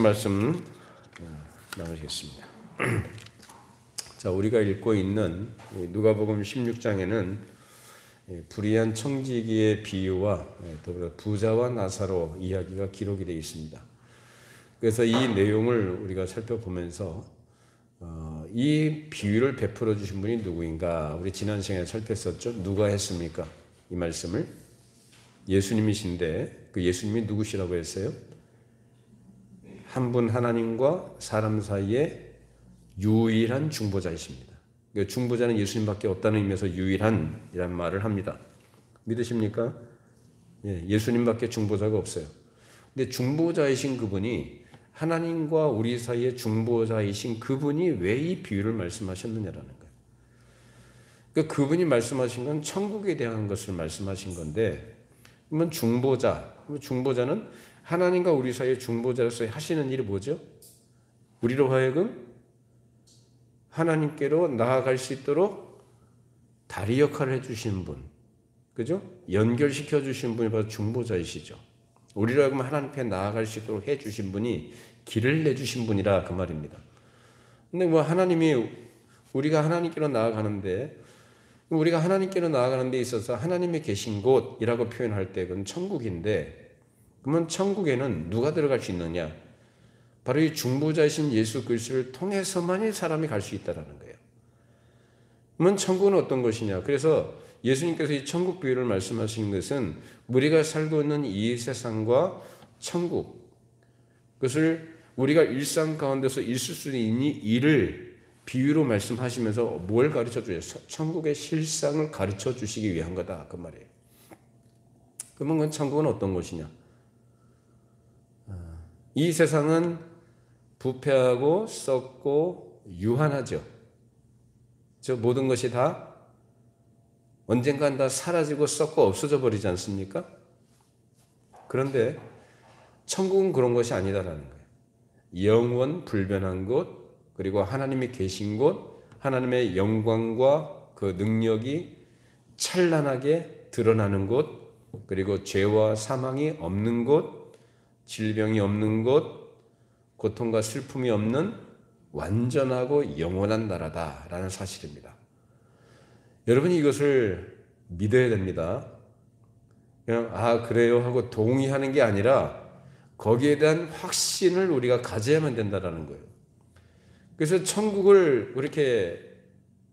말씀 나누겠습니다. 자, 우리가 읽고 있는 누가복음 16장에는 불의한 청지기의 비유와 더불어 부자와 나사로 이야기가 기록이 되어 있습니다. 그래서 이 내용을 우리가 살펴보면서 이 비유를 베풀어 주신 분이 누구인가? 우리 지난 시간에 살폈었죠. 누가 했습니까? 이 말씀을 예수님이신데 그 예수님이 누구시라고 했어요? 한 분 하나님과 사람 사이에 유일한 중보자이십니다. 중보자는 예수님밖에 없다는 의미에서 유일한이라는 말을 합니다. 믿으십니까? 예수님밖에 중보자가 없어요. 근데 중보자이신 그분이 하나님과 우리 사이의 중보자이신 그분이 왜 이 비유를 말씀하셨느냐라는 거예요. 그러니까 그분이 말씀하신 건 천국에 대한 것을 말씀하신 건데, 그러면 중보자는 하나님과 우리 사이의 중보자로서 하시는 일이 뭐죠? 우리로 하여금 하나님께로 나아갈 수 있도록 다리 역할을 해주시는 분, 그죠? 연결시켜 주시는 분이 바로 중보자이시죠. 우리로 하여금 하나님께 나아갈 수 있도록 해주신 분이 길을 내주신 분이라 그 말입니다. 근데 우리가 하나님께로 나아가는데, 우리가 하나님께로 나아가는 데 있어서 하나님이 계신 곳이라고 표현할 때 그건 천국인데, 그러면 천국에는 누가 들어갈 수 있느냐? 바로 이 중보자이신 예수 그리스도를 통해서만이 사람이 갈 수 있다는 거예요. 그러면 천국은 어떤 것이냐? 그래서 예수님께서 이 천국 비유를 말씀하시는 것은 우리가 살고 있는 이 세상과 천국, 그것을 우리가 일상 가운데서 있을 수 있는 일을 비유로 말씀하시면서 뭘 가르쳐 주세요? 천국의 실상을 가르쳐 주시기 위한 거다 그 말이에요. 그러면 그 천국은 어떤 것이냐? 이 세상은 부패하고 썩고 유한하죠. 저 모든 것이 다 언젠간 다 사라지고 썩고 없어져 버리지 않습니까? 그런데 천국은 그런 것이 아니다라는 거예요. 영원 불변한 곳, 그리고 하나님이 계신 곳, 하나님의 영광과 그 능력이 찬란하게 드러나는 곳, 그리고 죄와 사망이 없는 곳, 질병이 없는 곳, 고통과 슬픔이 없는 완전하고 영원한 나라다라는 사실입니다. 여러분이 이것을 믿어야 됩니다. 그냥 그래요 하고 동의하는 게 아니라 거기에 대한 확신을 우리가 가져야만 된다는 거예요. 그래서 천국을 그렇게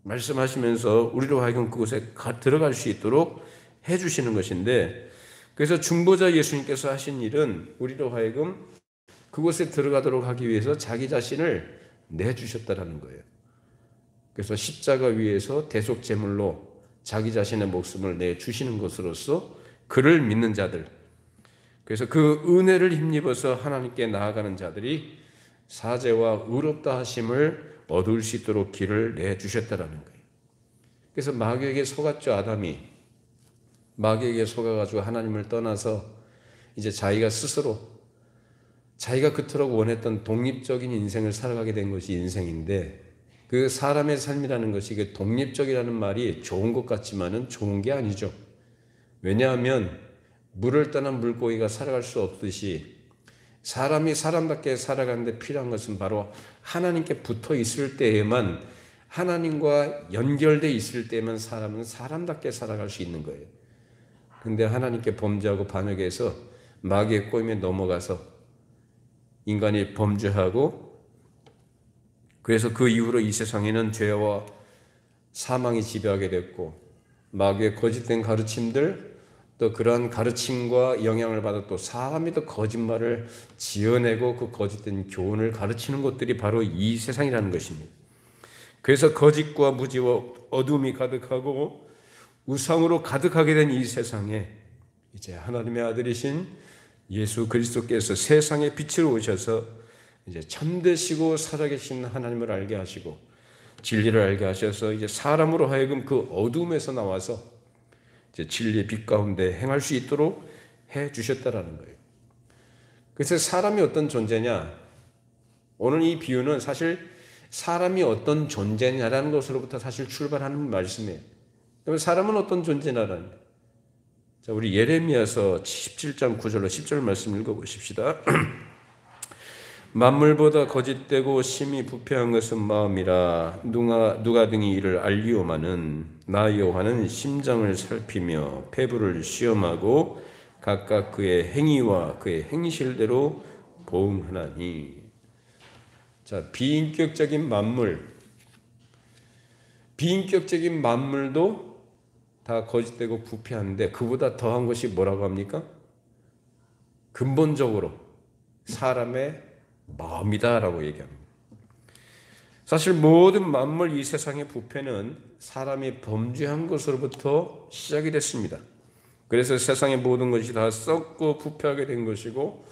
말씀하시면서 우리로 하여금 그곳에 들어갈 수 있도록 해주시는 것인데, 그래서 중보자 예수님께서 하신 일은 우리로 하여금 그곳에 들어가도록 하기 위해서 자기 자신을 내주셨다는 거예요. 그래서 십자가 위에서 대속제물로 자기 자신의 목숨을 내주시는 것으로서 그를 믿는 자들, 그래서 그 은혜를 힘입어서 하나님께 나아가는 자들이 사죄와 의롭다 하심을 얻을 수 있도록 길을 내주셨다는 거예요. 그래서 마귀에게 속았죠. 아담이 마귀에게 속아가지고 하나님을 떠나서 이제 자기가 그토록 원했던 독립적인 인생을 살아가게 된 것이 인생인데, 그 사람의 삶이라는 것이 독립적이라는 말이 좋은 것 같지만은 좋은 게 아니죠. 왜냐하면 물을 떠난 물고기가 살아갈 수 없듯이 사람이 사람답게 살아가는데 필요한 것은 바로 하나님께 붙어 있을 때에만, 하나님과 연결되어 있을 때에만 사람은 사람답게 살아갈 수 있는 거예요. 근데 하나님께 범죄하고 반역해서 마귀의 꼬임에 넘어가서 인간이 범죄하고, 그래서 그 이후로 이 세상에는 죄와 사망이 지배하게 됐고, 마귀의 거짓된 가르침들, 또 그러한 가르침과 영향을 받아 또 사람이 또 거짓말을 지어내고 그 거짓된 교훈을 가르치는 것들이 바로 이 세상이라는 것입니다. 그래서 거짓과 무지와 어둠이 가득하고 우상으로 가득하게 된 이 세상에 이제 하나님의 아들이신 예수 그리스도께서 세상의 빛으로 오셔서 이제 참되시고 살아계신 하나님을 알게 하시고 진리를 알게 하셔서 이제 사람으로 하여금 그 어둠에서 나와서 이제 진리의 빛 가운데 행할 수 있도록 해 주셨다라는 거예요. 그래서 사람이 어떤 존재냐? 오늘 이 비유는 사실 사람이 어떤 존재냐라는 것으로부터 사실 출발하는 말씀이에요. 그러면 사람은 어떤 존재냐라는 거예요. 자, 우리 예레미야서 17장 9절로 10절 말씀 읽어보십시다. 만물보다 거짓되고 심히 부패한 것은 마음이라 누가 등이 이를 알리오마는 나 여호와는 심장을 살피며 폐부를 시험하고 각각 그의 행위와 그의 행실대로 보응하나니. 자, 비인격적인 만물도 다 거짓되고 부패한데 그보다 더한 것이 뭐라고 합니까? 근본적으로 사람의 마음이다라고 얘기합니다. 사실 모든 만물 이 세상의 부패는 사람이 범죄한 것으로부터 시작이 됐습니다. 그래서 세상의 모든 것이 다 썩고 부패하게 된 것이고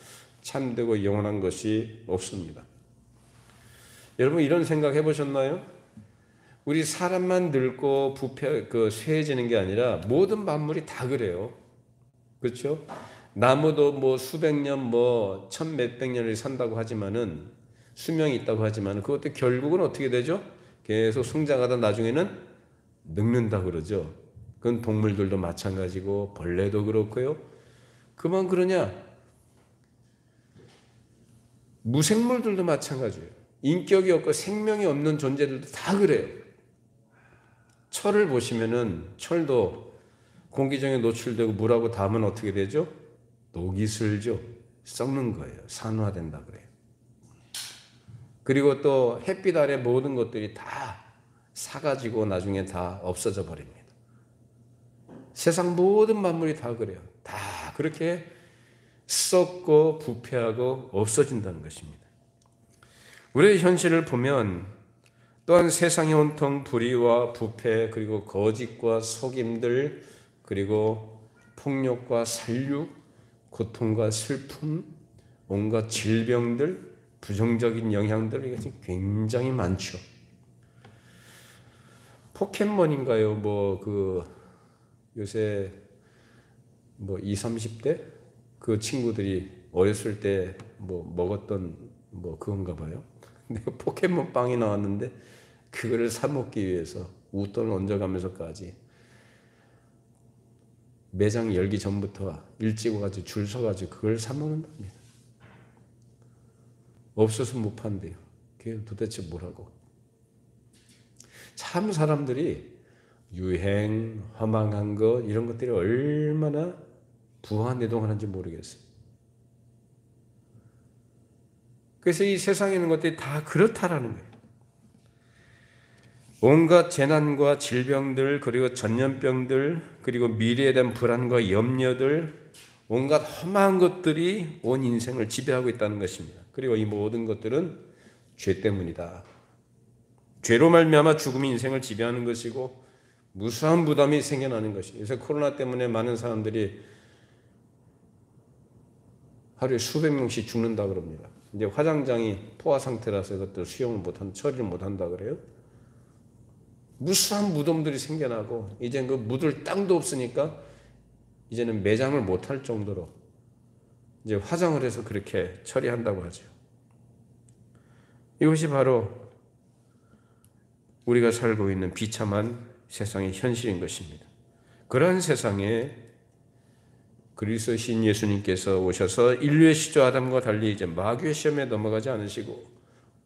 참되고 영원한 것이 없습니다. 여러분 이런 생각 해보셨나요? 우리 사람만 늙고 쇠해지는 게 아니라 모든 만물이 다 그래요. 그렇죠? 나무도 뭐 수백 년, 뭐 천 몇백 년을 산다고 하지만은 수명이 있다고 하지만 그것도 결국은 어떻게 되죠? 계속 성장하다 나중에는 늙는다 그러죠. 그건 동물들도 마찬가지고 벌레도 그렇고요. 그만 그러냐? 무생물들도 마찬가지예요. 인격이 없고 생명이 없는 존재들도 다 그래요. 철을 보시면은 철도 공기중에 노출되고 물하고 닿으면 어떻게 되죠? 녹이 슬죠. 썩는 거예요. 산화된다 그래요. 그리고 또 햇빛 아래 모든 것들이 다 사가지고 나중에 다 없어져 버립니다. 세상 모든 만물이 다 그래요. 다 그렇게 썩고 부패하고 없어진다는 것입니다. 우리의 현실을 보면 또한 세상의 온통 불의와 부패 그리고 거짓과 속임들 그리고 폭력과 살육 고통과 슬픔 온갖 질병들 부정적인 영향들 이것이 굉장히 많죠. 포켓몬인가요? 요새 20, 30대 그 친구들이 어렸을 때 먹었던 그건가 봐요. 근데 포켓몬 빵이 나왔는데 그거를 사 먹기 위해서 웃돈을 얹어가면서까지 매장 열기 전부터 일찍 와가지고 줄 서가지고 그걸 사 먹는답니다. 없어서 못 판대요. 그게 도대체 뭐라고? 참 사람들이 유행, 허망한 것 이런 것들이 얼마나 부화내동하는지 모르겠어요. 그래서 이 세상에 있는 것들이 다 그렇다라는 거예요. 온갖 재난과 질병들 그리고 전염병들 그리고 미래에 대한 불안과 염려들 온갖 험한 것들이 온 인생을 지배하고 있다는 것입니다. 그리고 이 모든 것들은 죄 때문이다. 죄로 말미암아 죽음이 인생을 지배하는 것이고 무수한 부담이 생겨나는 것이에요. 그래서 코로나 때문에 많은 사람들이 하루에 수백 명씩 죽는다 그럽니다. 이제 화장장이 포화 상태라서 이것들 처리를 못한다 그래요. 무수한 무덤들이 생겨나고 이제 그 묻을 땅도 없으니까 이제는 매장을 못할 정도로 이제 화장을 해서 그렇게 처리한다고 하죠. 이것이 바로 우리가 살고 있는 비참한 세상의 현실인 것입니다. 그러한 세상에 그리스도신 예수님께서 오셔서 인류의 시조 아담과 달리 이제 마귀의 시험에 넘어가지 않으시고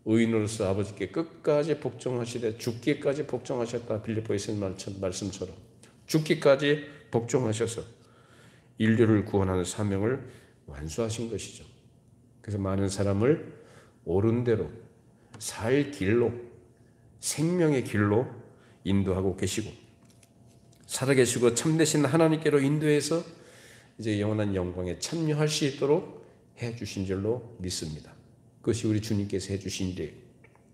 의인으로서 아버지께 끝까지 복종하시되 죽기까지 복종하셨다. 빌립보에서 말씀처럼 죽기까지 복종하셔서 인류를 구원하는 사명을 완수하신 것이죠. 그래서 많은 사람을 옳은 대로 살 길로 생명의 길로 인도하고 계시고 살아계시고 참되신 하나님께로 인도해서 이제 영원한 영광에 참여할 수 있도록 해주신 줄로 믿습니다. 그것이 우리 주님께서 해주신 일이에요.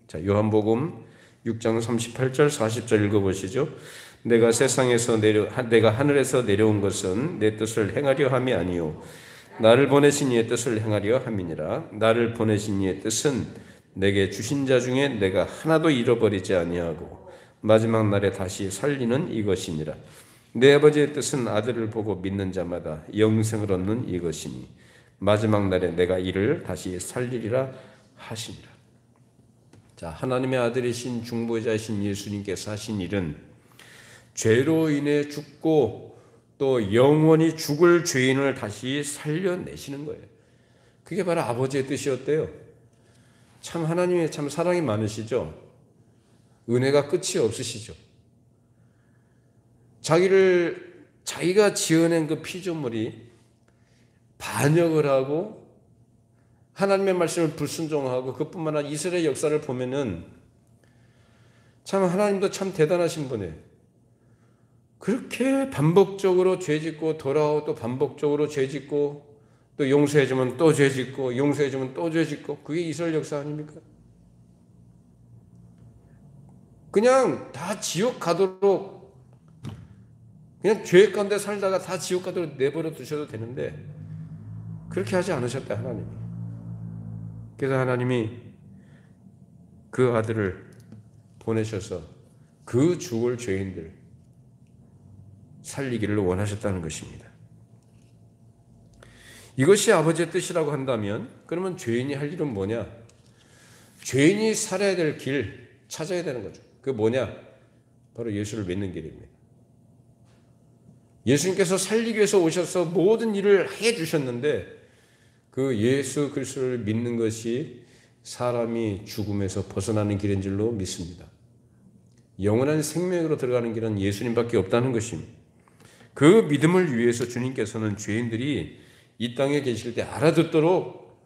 자, 요한복음 6장 38절 40절 읽어보시죠. 내가 하늘에서 내려온 것은 내 뜻을 행하려 함이 아니요 나를 보내신 이의 뜻을 행하려 함이니라. 나를 보내신 이의 뜻은 내게 주신 자 중에 내가 하나도 잃어버리지 아니하고 마지막 날에 다시 살리는 이것이니라. 내 아버지의 뜻은 아들을 보고 믿는 자마다 영생을 얻는 이것이니 마지막 날에 내가 이를 다시 살리리라 하시니라. 자, 하나님의 아들이신 중보자이신 예수님께서 하신 일은 죄로 인해 죽고 또 영원히 죽을 죄인을 다시 살려내시는 거예요. 그게 바로 아버지의 뜻이었대요. 참 하나님의 참 사랑이 많으시죠. 은혜가 끝이 없으시죠. 자기가 지어낸 그 피조물이 반역을 하고 하나님의 말씀을 불순종하고 그뿐만 아니라 이스라엘 역사를 보면은 참 하나님도 참 대단하신 분이에요. 그렇게 반복적으로 죄짓고 돌아오고 또 반복적으로 죄짓고 또 용서해주면 또 죄짓고 용서해주면 또 죄짓고 그게 이스라엘 역사 아닙니까? 그냥 다 지옥 가도록 그냥 죄 가운데 살다가 다 지옥 가도록 내버려 두셔도 되는데 그렇게 하지 않으셨다 하나님이. 그래서 하나님이 그 아들을 보내셔서 그 죽을 죄인들 살리기를 원하셨다는 것입니다. 이것이 아버지의 뜻이라고 한다면 그러면 죄인이 할 일은 뭐냐? 죄인이 살아야 될 길 찾아야 되는 거죠. 그게 뭐냐? 바로 예수를 믿는 길입니다. 예수님께서 살리기 위해서 오셔서 모든 일을 해 주셨는데 그 예수 그리스도를 믿는 것이 사람이 죽음에서 벗어나는 길인 줄로 믿습니다. 영원한 생명으로 들어가는 길은 예수님밖에 없다는 것입니다. 그 믿음을 위해서 주님께서는 죄인들이 이 땅에 계실 때 알아듣도록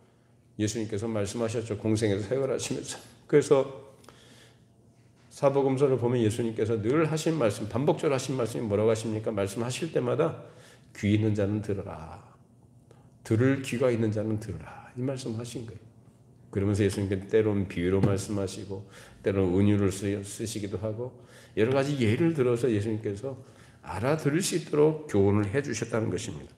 예수님께서 말씀하셨죠. 공생에서 생활하시면서. 그래서 사복음서를 보면 예수님께서 늘 하신 말씀, 반복적으로 하신 말씀이 뭐라고 하십니까? 말씀하실 때마다 귀 있는 자는 들으라. 들을 귀가 있는 자는 들으라. 이 말씀 하신 거예요. 그러면서 예수님께서 때로는 비유로 말씀하시고 때로는 은유를 쓰시기도 하고 여러 가지 예를 들어서 예수님께서 알아들을 수 있도록 교훈을 해 주셨다는 것입니다.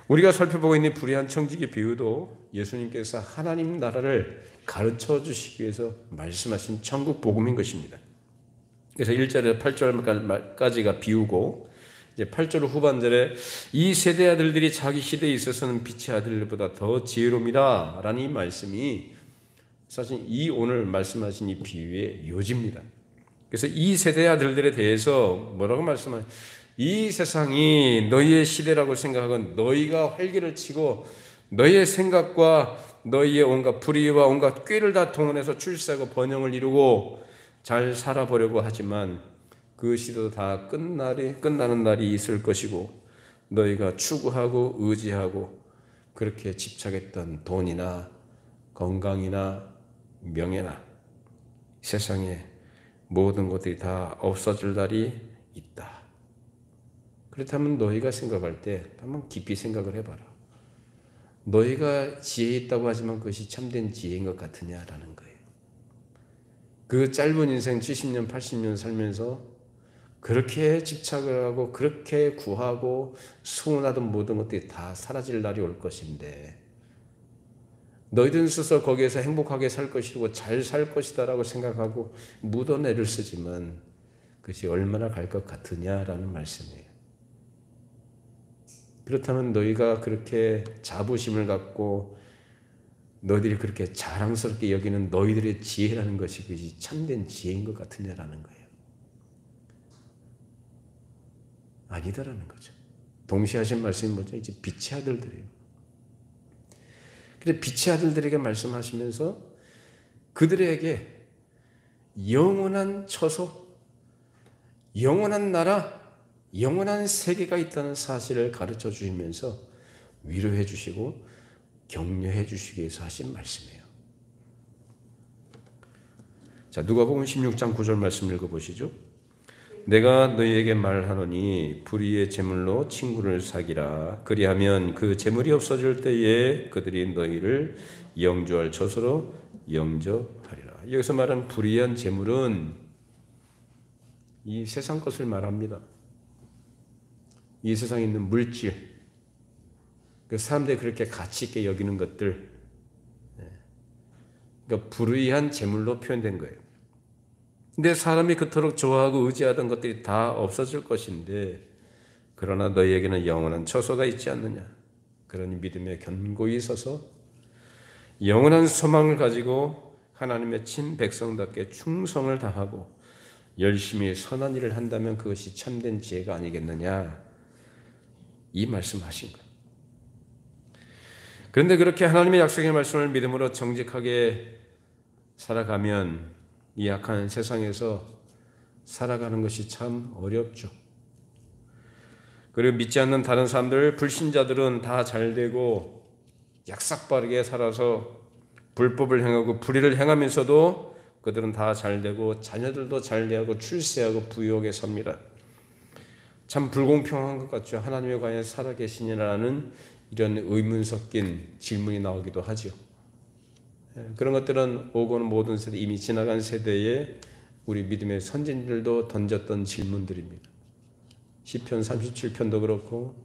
우리가 살펴보고 있는 불의한 청지기 비유도 예수님께서 하나님 나라를 가르쳐 주시기 위해서 말씀하신 천국 복음인 것입니다. 그래서 1절에서 8절까지가 비유고 이제 8절 후반절에 이 세대 아들들이 자기 시대에 있어서는 빛의 아들보다 더 지혜로움이다 라는 이 말씀이 사실 이 오늘 말씀하신 이 비유의 요지입니다. 그래서 이 세대 아들들에 대해서 뭐라고 말씀하냐? 이 세상이 너희의 시대라고 생각하고 너희가 활기를 치고 너희의 생각과 너희의 온갖 불의와 온갖 꾀를 다 동원해서 출세하고 번영을 이루고 잘 살아보려고 하지만 그 시대도 다 끝나는 날이 있을 것이고 너희가 추구하고 의지하고 그렇게 집착했던 돈이나 건강이나 명예나 세상에 모든 것들이 다 없어질 날이 있다. 그렇다면 너희가 생각할 때 한번 깊이 생각을 해봐라. 너희가 지혜 있다고 하지만 그것이 참된 지혜인 것 같으냐라는 거예요. 그 짧은 인생 70년, 80년 살면서 그렇게 집착을 하고 그렇게 구하고 소원하던 모든 것들이 다 사라질 날이 올 것인데 너희들 스스로 거기에서 행복하게 살 것이고 잘 살 것이다라고 생각하고 묻어내를 쓰지만 그것이 얼마나 갈 것 같으냐라는 말씀이에요. 그렇다면 너희가 그렇게 자부심을 갖고 너희들이 그렇게 자랑스럽게 여기는 너희들의 지혜라는 것이 그것이 참된 지혜인 것 같으냐라는 거예요. 아니다라는 거죠. 동시에 하신 말씀이 뭐죠? 이제 빛의 아들들이에요. 그래서 빛의 아들들에게 말씀하시면서 그들에게 영원한 처소, 영원한 나라, 영원한 세계가 있다는 사실을 가르쳐 주시면서 위로해 주시고 격려해 주시기 위해서 하신 말씀이에요. 자, 누가복음 16장 9절 말씀 읽어보시죠. 내가 너희에게 말하노니 불의의 제물로 친구를 사귀라. 그리하면 그 제물이 없어질 때에 그들이 너희를 영주할 처소로 영접하리라. 여기서 말하는 불의한 제물은 이 세상 것을 말합니다. 이 세상에 있는 물질, 그 사람들이 그렇게 가치 있게 여기는 것들, 그러니까 불의한 제물로 표현된 거예요. 근데 사람이 그토록 좋아하고 의지하던 것들이 다 없어질 것인데 그러나 너희에게는 영원한 처소가 있지 않느냐. 그러니 믿음에 견고히 서서 영원한 소망을 가지고 하나님의 친 백성답게 충성을 다하고 열심히 선한 일을 한다면 그것이 참된 지혜가 아니겠느냐. 이 말씀하신 거예요. 그런데 그렇게 하나님의 약속의 말씀을 믿음으로 정직하게 살아가면 이 악한 세상에서 살아가는 것이 참 어렵죠. 그리고 믿지 않는 다른 사람들, 불신자들은 다 잘되고 약삭빠르게 살아서 불법을 행하고 불의를 행하면서도 그들은 다 잘되고 자녀들도 잘되고 출세하고 부유하게 삽니다. 참 불공평한 것 같죠. 하나님의 과연 살아계시냐라는 이런 의문 섞인 질문이 나오기도 하죠. 그런 것들은 오고는 모든 세대, 이미 지나간 세대에 우리 믿음의 선진들도 던졌던 질문들입니다. 시편 37편도 그렇고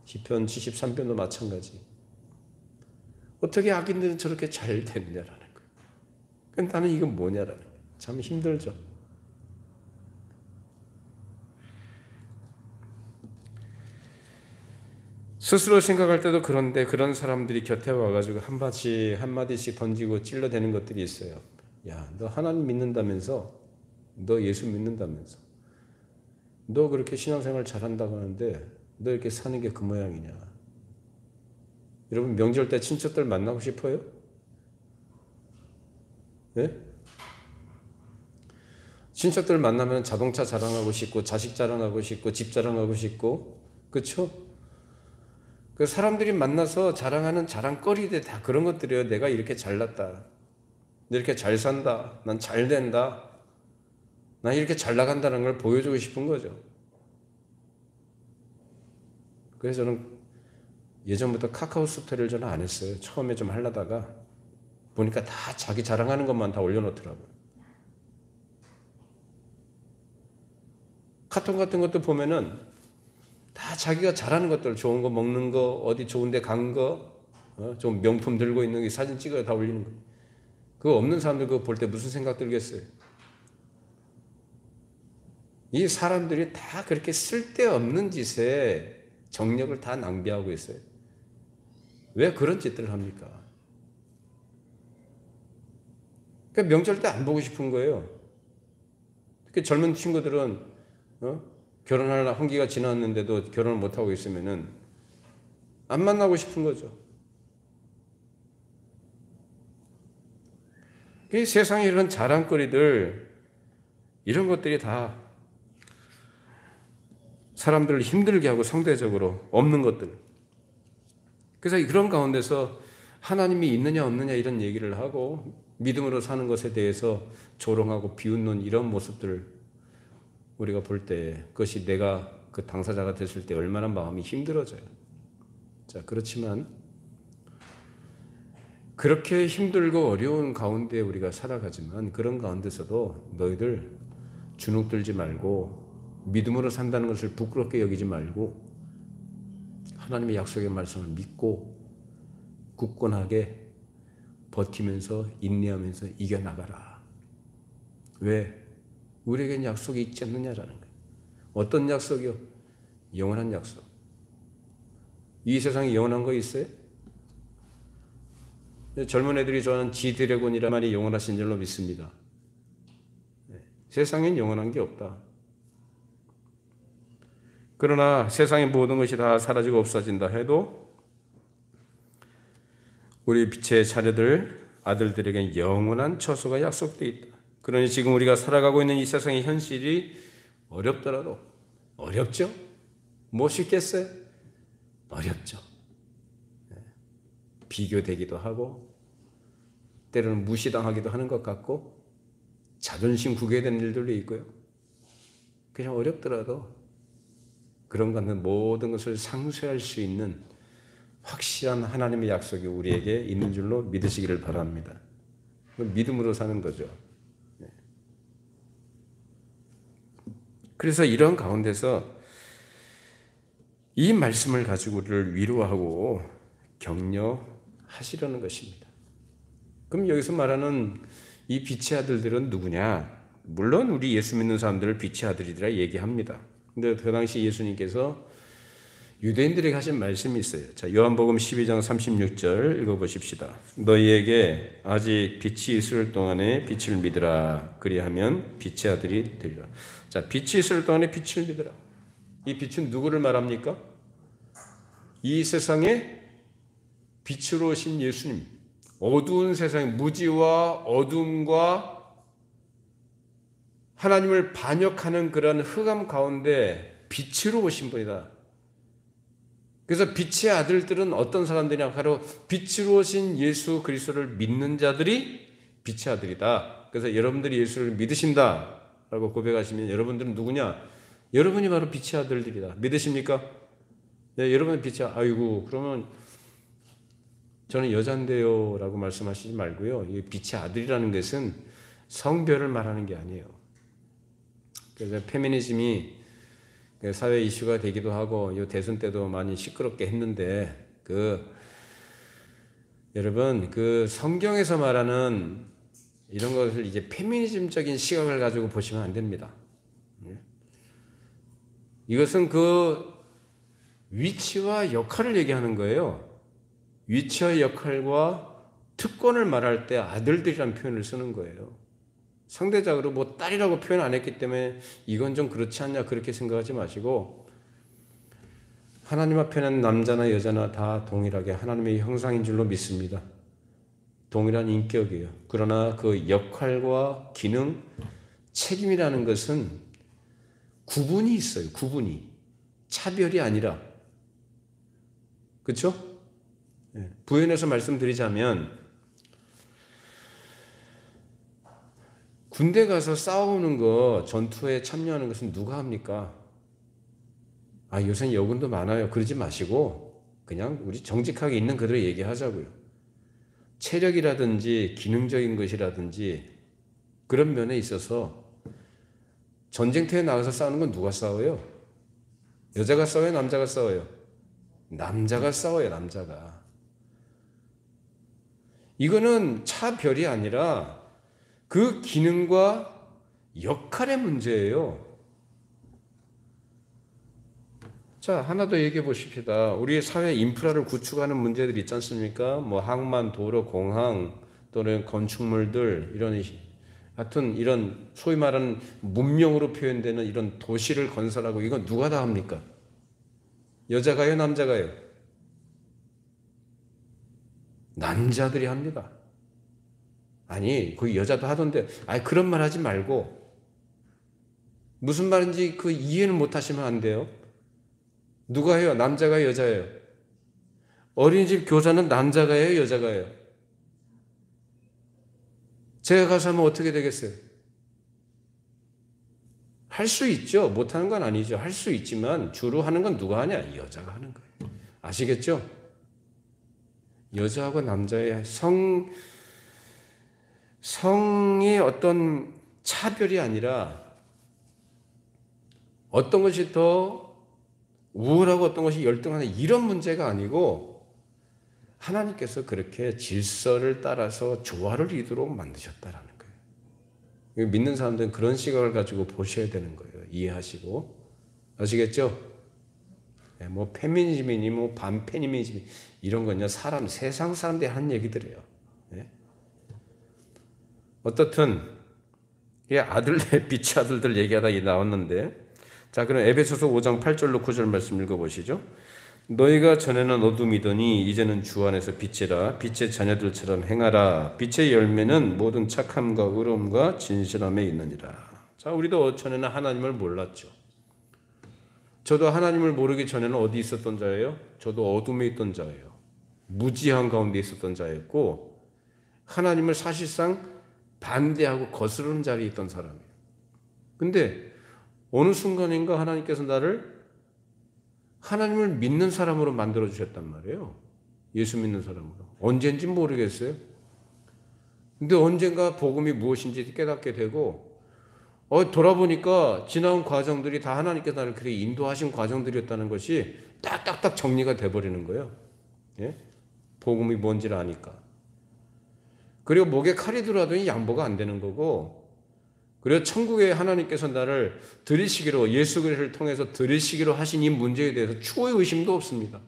시편 73편도 마찬가지. 어떻게 악인들은 저렇게 잘 되느냐라는 거예요. 근데 나는 이건 뭐냐라는 거예요. 참 힘들죠. 스스로 생각할 때도 그런데 그런 사람들이 곁에 와가지고 한마디씩 던지고 찔러대는 것들이 있어요. 야, 너 하나님 믿는다면서? 너 예수 믿는다면서? 너 그렇게 신앙생활 잘한다고 하는데 너 이렇게 사는 게 그 모양이냐? 여러분 명절 때 친척들 만나고 싶어요? 네? 친척들 만나면 자동차 자랑하고 싶고 자식 자랑하고 싶고 집 자랑하고 싶고 그렇죠? 그 사람들이 만나서 자랑하는 자랑거리들 다 그런 것들이에요. 내가 이렇게 잘났다. 이렇게 잘 산다. 난 잘 된다. 난 이렇게 잘 나간다는 걸 보여주고 싶은 거죠. 그래서 저는 예전부터 카카오 스토리를 저는 안 했어요. 처음에 좀 하려다가 보니까 다 자기 자랑하는 것만 다 올려놓더라고요. 카톡 같은 것도 보면은 다 자기가 잘하는 것들, 좋은 거 먹는 거, 어디 좋은 데 간 거, 좀 명품 들고 있는 게 사진 찍어야 다 올리는 거. 그거 없는 사람들 그거 볼 때 무슨 생각 들겠어요? 이 사람들이 다 그렇게 쓸데없는 짓에 정력을 다 낭비하고 있어요. 왜 그런 짓들을 합니까? 그러니까 명절 때 안 보고 싶은 거예요. 특히 젊은 친구들은 결혼할 한기가 지났는데도 결혼을 못하고 있으면은 안 만나고 싶은 거죠. 이 세상에 이런 자랑거리들, 이런 것들이 다 사람들을 힘들게 하고 상대적으로 없는 것들. 그래서 그런 가운데서 하나님이 있느냐 없느냐 이런 얘기를 하고 믿음으로 사는 것에 대해서 조롱하고 비웃는 이런 모습들을 우리가 볼 때 그것이 내가 그 당사자가 됐을 때 얼마나 마음이 힘들어져요. 자, 그렇지만 그렇게 힘들고 어려운 가운데 우리가 살아가지만 그런 가운데서도 너희들 주눅들지 말고 믿음으로 산다는 것을 부끄럽게 여기지 말고 하나님의 약속의 말씀을 믿고 굳건하게 버티면서 인내하면서 이겨나가라. 왜? 우리에겐 약속이 있지 않느냐라는 거예요. 어떤 약속이요? 영원한 약속. 이 세상에 영원한 거 있어요? 젊은 애들이 좋아하는 지드래곤이라는 말이 영원하신 줄로 믿습니다. 세상엔 영원한 게 없다. 그러나 세상의 모든 것이 다 사라지고 없어진다 해도 우리 빛의 자녀들, 아들들에게 영원한 처소가 약속되어 있다. 그러니 지금 우리가 살아가고 있는 이 세상의 현실이 어렵더라도 어렵죠? 뭐 쉽겠어요? 어렵죠. 비교되기도 하고 때로는 무시당하기도 하는 것 같고 자존심 구겨되는 일들도 있고요. 그냥 어렵더라도 그런 것은 모든 것을 상쇄할 수 있는 확실한 하나님의 약속이 우리에게 있는 줄로 믿으시기를 바랍니다. 믿음으로 사는 거죠. 그래서 이런 가운데서 이 말씀을 가지고 우리를 위로하고 격려하시려는 것입니다. 그럼 여기서 말하는 이 빛의 아들들은 누구냐? 물론 우리 예수 믿는 사람들을 빛의 아들이라 얘기합니다. 근데 그 당시 예수님께서 유대인들에게 하신 말씀이 있어요. 자, 요한복음 12장 36절 읽어보십시다. 너희에게 아직 빛이 있을 동안에 빛을 믿으라. 그리하면 빛의 아들이 되리라. 자, 빛이 있을 동안에 빛을 믿으라. 이 빛은 누구를 말합니까? 이 세상에 빛으로 오신 예수님, 어두운 세상, 무지와 어둠과 하나님을 반역하는 그런 흑암 가운데 빛으로 오신 분이다. 그래서 빛의 아들들은 어떤 사람들이냐? 바로 빛으로 오신 예수 그리스도를 믿는 자들이 빛의 아들이다. 그래서 여러분들이 예수를 믿으신다 라고 고백하시면 여러분들은 누구냐? 여러분이 바로 빛의 아들들이다. 믿으십니까? 네, 여러분은 빛의 아이고 그러면 저는 여잔데요 라고 말씀하시지 말고요. 이 빛의 아들이라는 것은 성별을 말하는 게 아니에요. 그래서 페미니즘이 사회 이슈가 되기도 하고 이 대선 때도 많이 시끄럽게 했는데 여러분 성경에서 말하는 이런 것을 이제 페미니즘적인 시각을 가지고 보시면 안 됩니다. 이것은 위치와 역할을 얘기하는 거예요. 위치와 역할과 특권을 말할 때 아들들이라는 표현을 쓰는 거예요. 상대적으로 뭐 딸이라고 표현 안 했기 때문에 이건 좀 그렇지 않냐 그렇게 생각하지 마시고 하나님 앞에는 남자나 여자나 다 동일하게 하나님의 형상인 줄로 믿습니다. 동일한 인격이에요. 그러나 그 역할과 기능, 책임이라는 것은 구분이 있어요. 구분이. 차별이 아니라. 그렇죠? 부연해서 말씀드리자면 군대 가서 싸우는 거, 전투에 참여하는 것은 누가 합니까? 요새는 여군도 많아요. 그러지 마시고 그냥 우리 정직하게 있는 그대로 얘기하자고요. 체력이라든지 기능적인 것이라든지 그런 면에 있어서 전쟁터에 나가서 싸우는 건 누가 싸워요? 여자가 싸워요? 남자가 싸워요? 남자가 싸워요. 남자가. 이거는 차별이 아니라 그 기능과 역할의 문제예요. 자, 하나 더 얘기해 보십시다. 우리 사회 인프라를 구축하는 문제들이 있지 않습니까? 뭐 항만, 도로, 공항 또는 건축물들 하여튼 이런 소위 말하는 문명으로 표현되는 이런 도시를 건설하고 이건 누가 다 합니까? 여자가요, 남자가요? 남자들이 합니다. 아니, 그 여자도 하던데, 그런 말 하지 말고, 무슨 말인지 이해는 못 하시면 안 돼요. 누가 해요? 남자가요, 여자예요? 어린이집 교사는 남자가요, 여자가요? 제가 가서 하면 어떻게 되겠어요? 할 수 있죠. 못하는 건 아니죠. 할 수 있지만 주로 하는 건 누가 하냐? 여자가 하는 거예요. 아시겠죠? 여자하고 남자의 성의 어떤 차별이 아니라 어떤 것이 더 우월하고 어떤 것이 열등하다 이런 문제가 아니고 하나님께서 그렇게 질서를 따라서 조화를 이루도록 만드셨다라는 거예요. 믿는 사람들은 그런 시각을 가지고 보셔야 되는 거예요. 이해하시고. 아시겠죠? 뭐 페미니즘이니 뭐 반페미니즘 이런 건요. 세상 사람들이 하는 얘기들이에요. 어떻든 아들들 빛의 아들들 얘기하다 나왔는데 자 그럼 에베소서 5장 8절로 9절 말씀 읽어보시죠. 너희가 전에는 어둠이더니 이제는 주 안에서 빛이라 빛의 자녀들처럼 행하라. 빛의 열매는 모든 착함과 의로움과 진실함에 있느니라. 자 우리도 전에는 하나님을 몰랐죠. 저도 하나님을 모르기 전에는 어디 있었던 자예요? 저도 어둠에 있던 자예요. 무지한 가운데 있었던 자였고 하나님을 사실상 반대하고 거스르는 자리에 있던 사람이에요. 근데 어느 순간인가 하나님께서 나를 하나님을 믿는 사람으로 만들어주셨단 말이에요. 예수 믿는 사람으로. 언젠지 모르겠어요. 근데 언젠가 복음이 무엇인지 깨닫게 되고 돌아보니까 지나온 과정들이 다 하나님께서 나를 그렇게 인도하신 과정들이었다는 것이 딱딱딱 정리가 돼버리는 거예요. 예? 복음이 뭔지를 아니까. 그리고 목에 칼이 들어와도 양보가 안 되는 거고 그리고 천국에 하나님께서 나를 들이시기로 예수 그리스도를 통해서 들이시기로 하신 이 문제에 대해서 추호의 의심도 없습니다.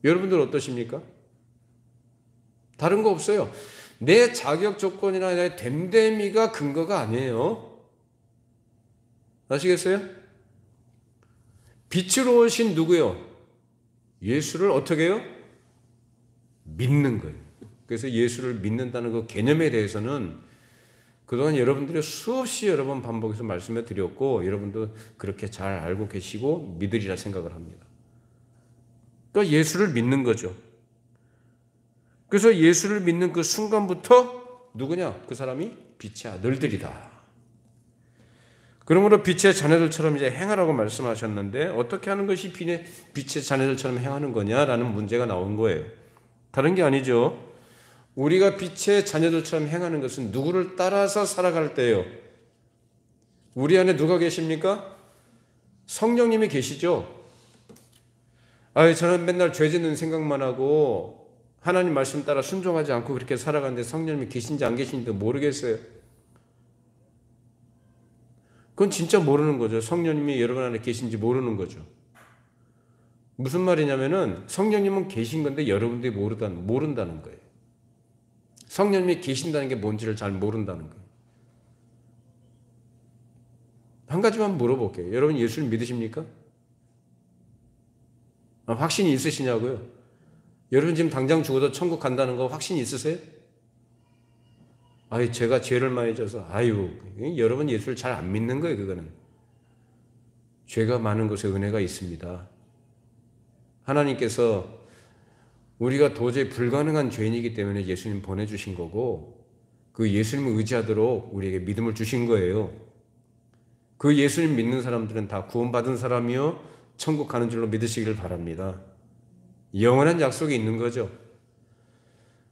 여러분들 어떠십니까? 다른 거 없어요. 내 자격 조건이나 내 됨됨이가 근거가 아니에요. 아시겠어요? 빛으로 오신 누구요? 예수를 어떻게 해요? 믿는 거예요. 그래서 예수를 믿는다는 그 개념에 대해서는 그동안 여러분들이 수없이 여러 번 반복해서 말씀해 드렸고 여러분도 그렇게 잘 알고 계시고 믿으리라 생각을 합니다. 그러니까 예수를 믿는 거죠. 그래서 예수를 믿는 그 순간부터 누구냐? 그 사람이 빛의 아들들이다. 그러므로 빛의 자녀들처럼 이제 행하라고 말씀하셨는데 어떻게 하는 것이 빛의 자녀들처럼 행하는 거냐라는 문제가 나온 거예요. 다른 게 아니죠. 우리가 빛의 자녀들처럼 행하는 것은 누구를 따라서 살아갈 때예요. 우리 안에 누가 계십니까? 성령님이 계시죠. 저는 맨날 죄 짓는 생각만 하고 하나님 말씀 따라 순종하지 않고 그렇게 살아가는데 성령님이 계신지 안 계신지도 모르겠어요. 그건 진짜 모르는 거죠. 성령님이 여러분 안에 계신지 모르는 거죠. 무슨 말이냐면은 성령님은 계신 건데 여러분들이 모른다는 거예요. 성령님이 계신다는 게 뭔지를 잘 모른다는 거예요. 한 가지만 물어볼게요. 여러분 예수를 믿으십니까? 확신이 있으시냐고요? 여러분 지금 당장 죽어도 천국 간다는 거 확신이 있으세요? 제가 죄를 많이 져서 여러분 예수를 잘 안 믿는 거예요. 그거는 죄가 많은 곳에 은혜가 있습니다. 하나님께서 우리가 도저히 불가능한 죄인이기 때문에 예수님 보내주신 거고 그 예수님을 의지하도록 우리에게 믿음을 주신 거예요. 그 예수님 믿는 사람들은 다 구원받은 사람이요 천국 가는 줄로 믿으시기를 바랍니다. 영원한 약속이 있는 거죠.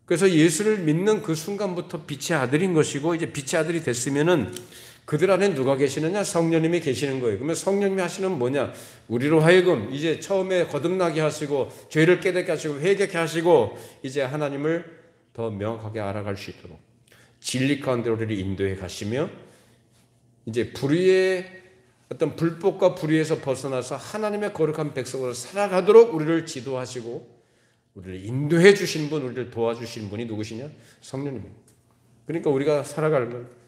그래서 예수를 믿는 그 순간부터 빛의 아들인 것이고 이제 빛의 아들이 됐으면은 그들 안에 누가 계시느냐? 성령님이 계시는 거예요. 그러면 성령님이 하시는 뭐냐? 우리로 하여금 이제 처음에 거듭나게 하시고 죄를 깨닫게 하시고 회개케 하시고 이제 하나님을 더 명확하게 알아갈 수 있도록 진리 가운데 우리를 인도해 가시며 이제 불의의 어떤 불법과 불의에서 벗어나서 하나님의 거룩한 백성으로 살아가도록 우리를 지도하시고 우리를 인도해 주신 분, 우리를 도와주신 분이 누구시냐? 성령님입니다. 그러니까 우리가 살아갈 건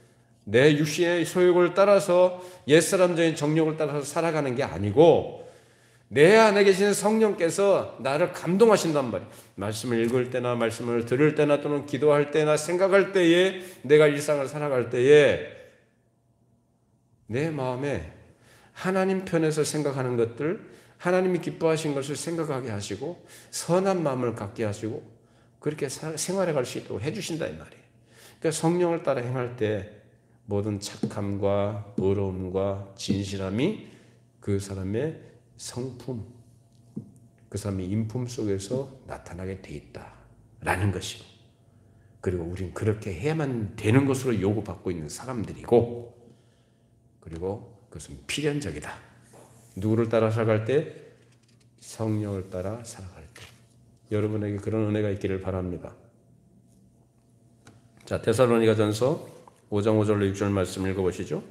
내 육신의 소욕을 따라서 옛사람적인 정욕을 따라서 살아가는 게 아니고 내 안에 계신 성령께서 나를 감동하신단 말이에요. 말씀을 읽을 때나 말씀을 들을 때나 또는 기도할 때나 생각할 때에 내가 일상을 살아갈 때에 내 마음에 하나님 편에서 생각하는 것들, 하나님이 기뻐하신 것을 생각하게 하시고 선한 마음을 갖게 하시고 그렇게 생활해 갈 수 있도록 해주신다 이 말이에요. 그러니까 성령을 따라 행할 때 모든 착함과 의로움과 진실함이 그 사람의 성품, 그 사람의 인품 속에서 나타나게 돼 있다라는 것이고 그리고 우리는 그렇게 해야만 되는 것으로 요구받고 있는 사람들이고 그리고 그것은 필연적이다. 누구를 따라 살아갈 때? 성령을 따라 살아갈 때. 여러분에게 그런 은혜가 있기를 바랍니다. 자, 데살로니가전서 5장 5절로 6절 말씀 읽어보시죠.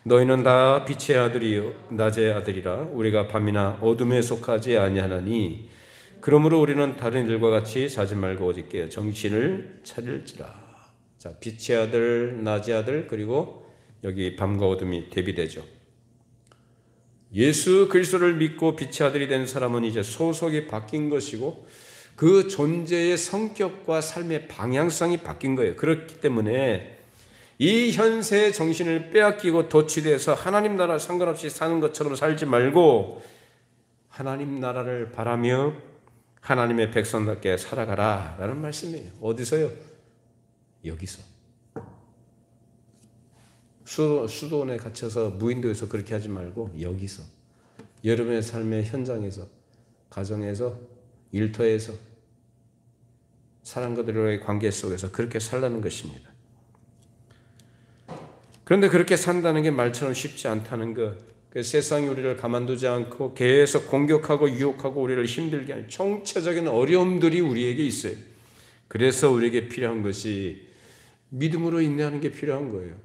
너희는 다 빛의 아들이요 낮의 아들이라 우리가 밤이나 어둠에 속하지 아니하나니 그러므로 우리는 다른 이들과 같이 자지 말고 오직 깨어 정신을 차릴지라. 자, 빛의 아들, 낮의 아들 그리고 여기 밤과 어둠이 대비되죠. 예수 그리스도를 믿고 빛의 아들이 된 사람은 이제 소속이 바뀐 것이고 그 존재의 성격과 삶의 방향성이 바뀐 거예요. 그렇기 때문에 이 현세의 정신을 빼앗기고 도취돼서 하나님 나라 상관없이 사는 것처럼 살지 말고 하나님 나라를 바라며 하나님의 백성답게 살아가라 라는 말씀이에요. 어디서요? 여기서. 수도원에 갇혀서 무인도에서 그렇게 하지 말고 여기서 여러분의 삶의 현장에서 가정에서 일터에서 사람과들과의 관계 속에서 그렇게 살라는 것입니다. 그런데 그렇게 산다는 게 말처럼 쉽지 않다는 것. 세상이 우리를 가만두지 않고 계속 공격하고 유혹하고 우리를 힘들게 하는 총체적인 어려움들이 우리에게 있어요. 그래서 우리에게 필요한 것이 믿음으로 인내하는 게 필요한 거예요.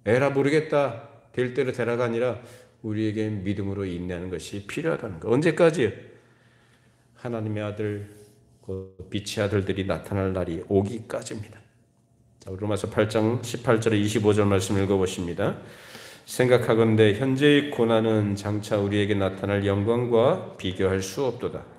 에라 모르겠다 될 대로 되라가 아니라 우리에게 믿음으로 인내하는 것이 필요하다는 거. 언제까지요? 하나님의 아들, 그 빛의 아들들이 나타날 날이 오기까지입니다. 자, 로마서 8장 18절에 25절 말씀 읽어보십니다. 생각하건대 현재의 고난은 장차 우리에게 나타날 영광과 비교할 수 없도다.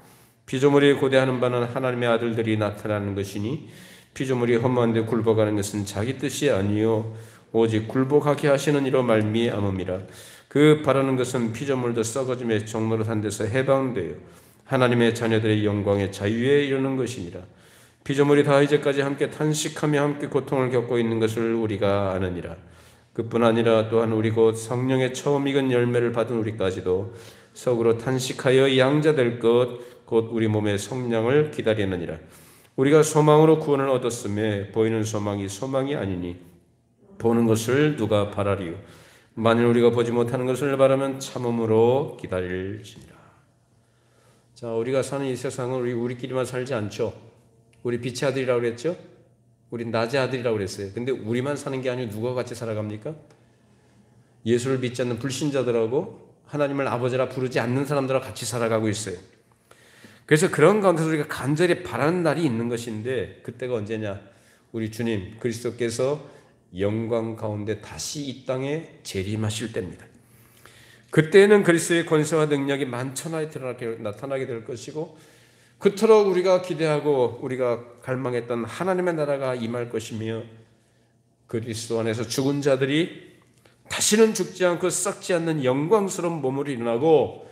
피조물이 고대하는 바는 하나님의 아들들이 나타나는 것이니 피조물이 허무한 데 굴복하는 것은 자기 뜻이 아니요 오직 굴복하게 하시는 이로 말미암음이라. 그 바라는 것은 피조물도 썩어짐의 종노릇한 데서 해방되어 하나님의 자녀들의 영광의 자유에 이르는 것이니라. 피조물이 다 이제까지 함께 탄식하며 함께 고통을 겪고 있는 것을 우리가 아느니라. 그뿐 아니라 또한 우리 곧 성령의 처음 익은 열매를 받은 우리까지도 속으로 탄식하여 양자될 것 곧 우리 몸의 성량을 기다리느니라. 우리가 소망으로 구원을 얻었음에 보이는 소망이 소망이 아니니 보는 것을 누가 바라리요. 만일 우리가 보지 못하는 것을 바라면 참음으로 기다릴지니라. 자, 우리가 사는 이 세상은 우리끼리만 살지 않죠. 우리 빛의 아들이라고 그랬죠. 우리 낮의 아들이라고 그랬어요. 근데 우리만 사는 게 아니고 누가 같이 살아갑니까? 예수를 믿지 않는 불신자들하고 하나님을 아버지라 부르지 않는 사람들하고 같이 살아가고 있어요. 그래서 그런 가운데서 우리가 간절히 바라는 날이 있는 것인데 그때가 언제냐? 우리 주님 그리스도께서 영광 가운데 다시 이 땅에 재림하실 때입니다. 그때는 그리스도의 권세와 능력이 만천하에 나타나게 될 것이고 그토록 우리가 기대하고 우리가 갈망했던 하나님의 나라가 임할 것이며 그리스도 안에서 죽은 자들이 다시는 죽지 않고 썩지 않는 영광스러운 몸으로 일어나고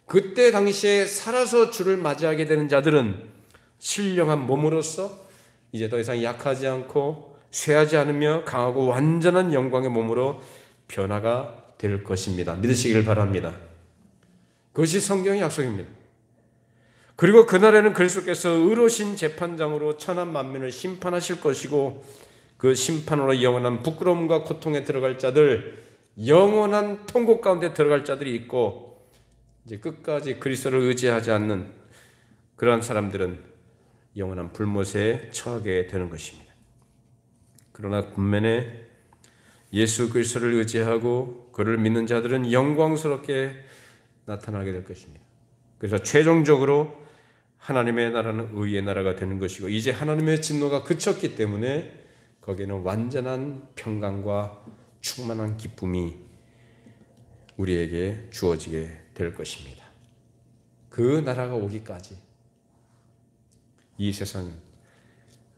그때 당시에 살아서 주를 맞이하게 되는 자들은 신령한 몸으로서 이제 더 이상 약하지 않고 쇠하지 않으며 강하고 완전한 영광의 몸으로 변화가 될 것입니다. 믿으시기를 바랍니다. 그것이 성경의 약속입니다. 그리고 그날에는 그리스도께서 의로우신 재판장으로 천한 만민을 심판하실 것이고 그 심판으로 영원한 부끄러움과 고통에 들어갈 자들, 영원한 통곡 가운데 들어갈 자들이 있고 이제 끝까지 그리스도를 의지하지 않는 그러한 사람들은 영원한 불못에 처하게 되는 것입니다. 그러나 반면에 예수 그리스도를 의지하고 그를 믿는 자들은 영광스럽게 나타나게 될 것입니다. 그래서 최종적으로 하나님의 나라는 의의 나라가 되는 것이고 이제 하나님의 진노가 그쳤기 때문에 거기에는 완전한 평강과 충만한 기쁨이 우리에게 주어지게 될 것입니다. 그 나라가 오기까지 이 세상은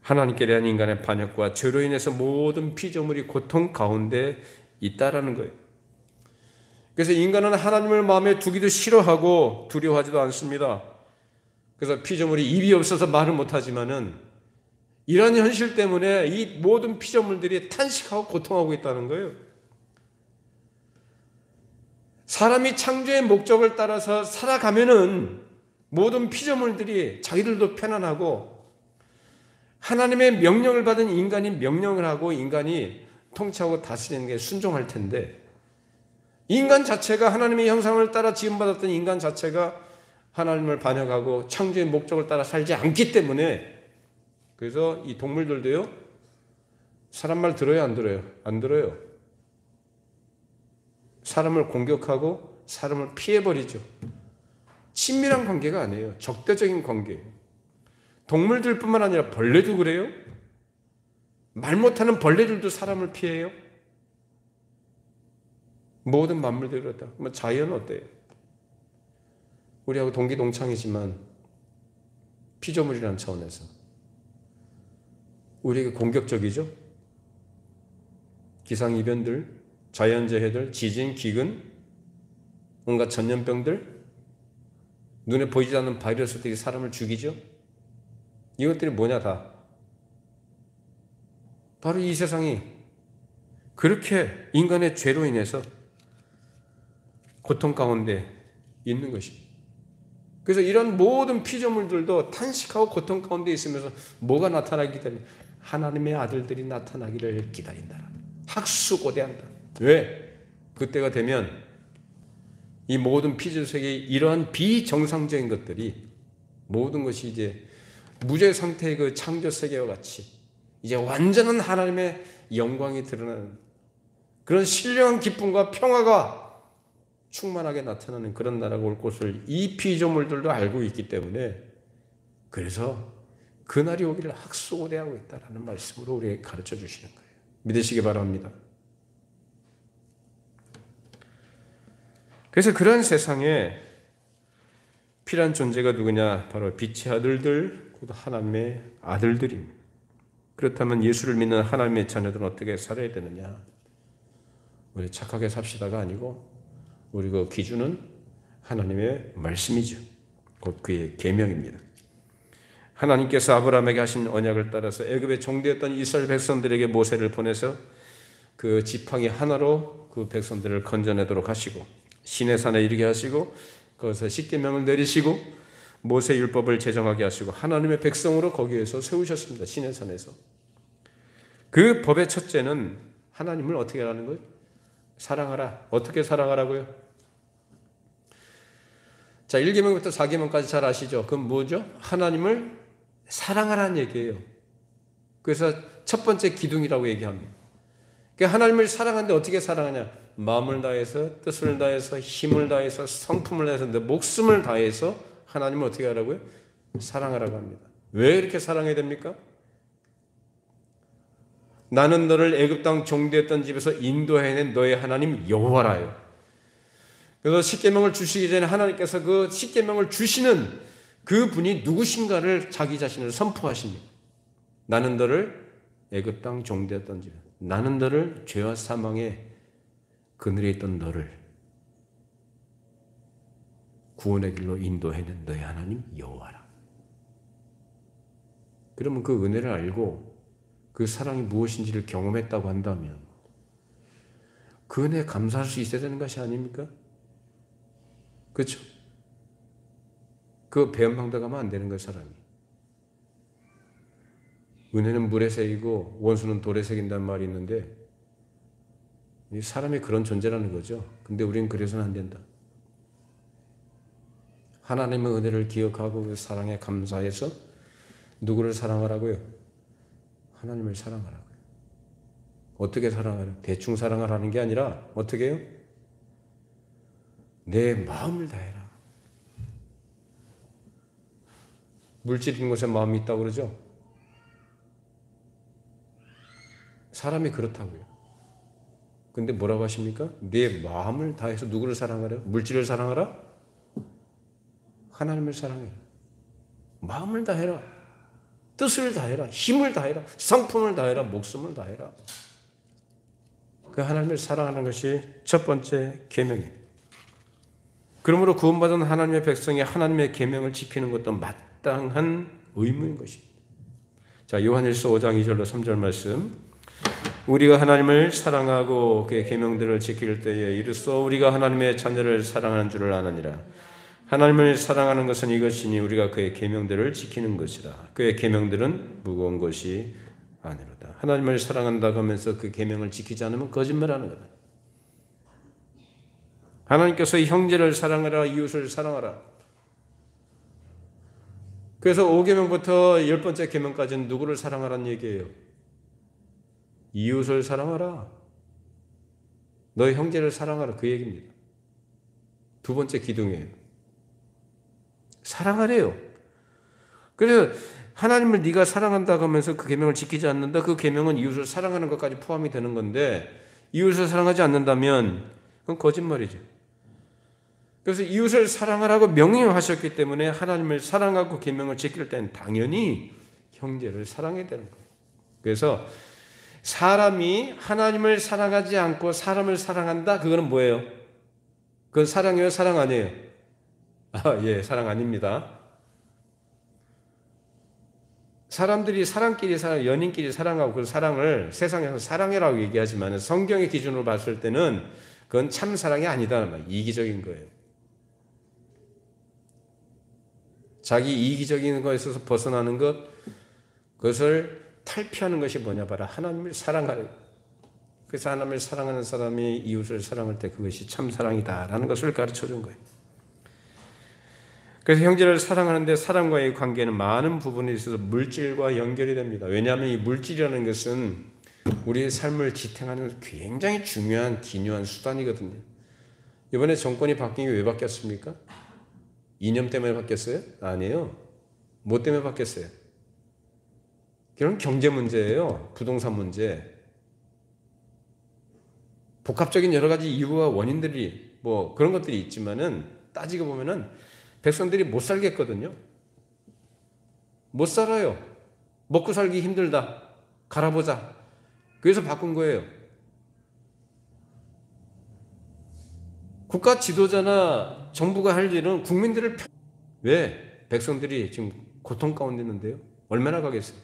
하나님께 대한 인간의 반역과 죄로 인해서 모든 피조물이 고통 가운데 있다라는 거예요. 그래서 인간은 하나님을 마음에 두기도 싫어하고 두려워하지도 않습니다. 그래서 피조물이 입이 없어서 말을 못하지만은 이런 현실 때문에 이 모든 피조물들이 탄식하고 고통하고 있다는 거예요. 사람이 창조의 목적을 따라서 살아가면은 모든 피조물들이 자기들도 편안하고 하나님의 명령을 받은 인간이 명령을 하고 인간이 통치하고 다스리는 게 순종할 텐데 인간 자체가 하나님의 형상을 따라 지음받았던 인간 자체가 하나님을 반역하고 창조의 목적을 따라 살지 않기 때문에 그래서 이 동물들도요 사람 말 들어요 안 들어요? 안 들어요. 사람을 공격하고 사람을 피해버리죠. 친밀한 관계가 아니에요. 적대적인 관계예요. 동물들뿐만 아니라 벌레도 그래요. 말 못하는 벌레들도 사람을 피해요. 모든 만물들이 그렇다. 그럼 자연은 어때요? 우리하고 동기동창이지만 피조물이라는 차원에서 우리에게 공격적이죠. 기상이변들, 자연재해들, 지진, 기근, 온갖 전염병들, 눈에 보이지 않는 바이러스들이 사람을 죽이죠. 이것들이 뭐냐 다. 바로 이 세상이 그렇게 인간의 죄로 인해서 고통 가운데 있는 것입니다. 그래서 이런 모든 피조물들도 탄식하고 고통 가운데 있으면서 뭐가 나타나기 기다린다. 하나님의 아들들이 나타나기를 기다린다. 학수고대한다. 왜? 그때가 되면 이 모든 피조세계의 이러한 비정상적인 것들이 모든 것이 이제 무죄 상태의 그 창조 세계와 같이 이제 완전한 하나님의 영광이 드러나는 그런 신령한 기쁨과 평화가 충만하게 나타나는 그런 나라가 올 것을 이 피조물들도 알고 있기 때문에 그래서 그날이 오기를 학수고대하고 있다라는 말씀으로 우리에게 가르쳐 주시는 거예요. 믿으시기 바랍니다. 그래서 그런 세상에 필요한 존재가 누구냐? 바로 빛의 아들들, 곧 하나님의 아들들입니다. 그렇다면 예수를 믿는 하나님의 자녀들은 어떻게 살아야 되느냐? 우리 착하게 삽시다가 아니고 우리 그 기준은 하나님의 말씀이죠. 곧 그의 계명입니다. 하나님께서 아브라함에게 하신 언약을 따라서 애굽에 종되었던 이스라엘 백성들에게 모세를 보내서 그 지팡이 하나로 그 백성들을 건져내도록 하시고 시내산에 이르게 하시고 거기서 십계명을 내리시고 모세 율법을 제정하게 하시고 하나님의 백성으로 거기에서 세우셨습니다. 시내산에서. 그 법의 첫째는 하나님을 어떻게 하라는 거예요? 사랑하라. 어떻게 사랑하라고요? 자, 1계명부터 4계명까지 잘 아시죠? 그건 뭐죠? 하나님을 사랑하라는 얘기예요. 그래서 첫 번째 기둥이라고 얘기합니다. 그러니까 하나님을 사랑하는데 어떻게 사랑하냐? 마음을 다해서, 뜻을 다해서, 힘을 다해서, 성품을 다해서, 내 목숨을 다해서 하나님을 어떻게 하라고요? 사랑하라고 합니다. 왜 이렇게 사랑해야 됩니까? 나는 너를 애굽 땅 종되었던 집에서 인도해낸 너의 하나님 여호와라요. 그래서 십계명을 주시기 전에 하나님께서 그 십계명을 주시는 그 분이 누구신가를 자기 자신을 선포하십니다. 나는 너를 애굽 땅 종되었던 집, 나는 너를 죄와 사망의 그늘에 있던 너를 구원의 길로 인도해낸 너의 하나님 여호와라. 그러면 그 은혜를 알고 그 사랑이 무엇인지를 경험했다고 한다면 그 은혜에 감사할 수 있어야 되는 것이 아닙니까? 그렇죠? 그 배은망덕 하면 안 되는 거예요, 사람이. 은혜는 물에 새이고 원수는 돌에 새긴다는 말이 있는데 사람이 그런 존재라는 거죠. 근데 우리는 그래서는 안 된다. 하나님의 은혜를 기억하고 그 사랑에 감사해서 누구를 사랑하라고요? 하나님을 사랑하라고요. 어떻게 사랑하라고요? 대충 사랑하라는 게 아니라 어떻게 해요? 내 마음을 다해라. 물질인 곳에 마음이 있다고 그러죠? 사람이 그렇다고요. 근데 뭐라고 하십니까? 내 마음을 다해서 누구를 사랑하래요? 물질을 사랑하라? 하나님을 사랑해라. 마음을 다해라. 뜻을 다해라. 힘을 다해라. 성품을 다해라. 목숨을 다해라. 그 하나님을 사랑하는 것이 첫 번째 계명이에요. 그러므로 구원받은 하나님의 백성이 하나님의 계명을 지키는 것도 마땅한 의무인 것입니다. 자, 요한일서 5장 2절로 3절 말씀. 우리가 하나님을 사랑하고 그의 계명들을 지킬 때에 이르소 우리가 하나님의 자녀를 사랑하는 줄을 아느니라. 하나님을 사랑하는 것은 이것이니 우리가 그의 계명들을 지키는 것이라. 그의 계명들은 무거운 것이 아니로다. 하나님을 사랑한다고 하면서 그 계명을 지키지 않으면 거짓말하는 거다. 하나님께서 형제를 사랑하라, 이웃을 사랑하라. 그래서 5계명부터 10번째 계명까지는 누구를 사랑하라는 얘기예요? 이웃을 사랑하라. 너의 형제를 사랑하라. 그 얘기입니다. 두 번째 기둥이에요. 사랑하래요. 그래서 하나님을 네가 사랑한다고 하면서 그 계명을 지키지 않는다. 그 계명은 이웃을 사랑하는 것까지 포함이 되는 건데 이웃을 사랑하지 않는다면 그건 거짓말이죠. 그래서 이웃을 사랑하라고 명령하셨기 때문에 하나님을 사랑하고 계명을 지킬 때는 당연히 형제를 사랑해야 되는 거예요. 그래서 사람이 하나님을 사랑하지 않고 사람을 사랑한다? 그거는 뭐예요? 그건 사랑이에요? 사랑 아니에요? 예, 사랑 아닙니다. 사람들이 사람끼리 연인끼리 사랑하고 그 사랑을 세상에서 사랑이라고 얘기하지만 성경의 기준으로 봤을 때는 그건 참 사랑이 아니다. 이기적인 거예요. 자기 이기적인 것에서 벗어나는 것, 그것을 탈피하는 것이 뭐냐 봐라. 하나님을 사랑하는. 그래서 하나님을 사랑하는 사람이 이웃을 사랑할 때 그것이 참 사랑이다라는 것을 가르쳐 준 거예요. 그래서 형제를 사랑하는데 사랑과의 관계는 많은 부분에 있어서 물질과 연결이 됩니다. 왜냐하면 이 물질이라는 것은 우리의 삶을 지탱하는 굉장히 중요한 기묘한 수단이거든요. 이번에 정권이 바뀐 게 왜 바뀌었습니까? 이념 때문에 바뀌었어요? 아니에요. 뭐 때문에 바뀌었어요? 그건 경제 문제예요. 부동산 문제. 복합적인 여러 가지 이유와 원인들이 뭐 그런 것들이 있지만은 따지고 보면은 백성들이 못 살겠거든요. 못 살아요. 먹고 살기 힘들다. 갈아보자. 그래서 바꾼 거예요. 국가 지도자나 정부가 할 일은 국민들을 왜? 백성들이 지금 고통 가운데 있는데요. 얼마나 가겠어요?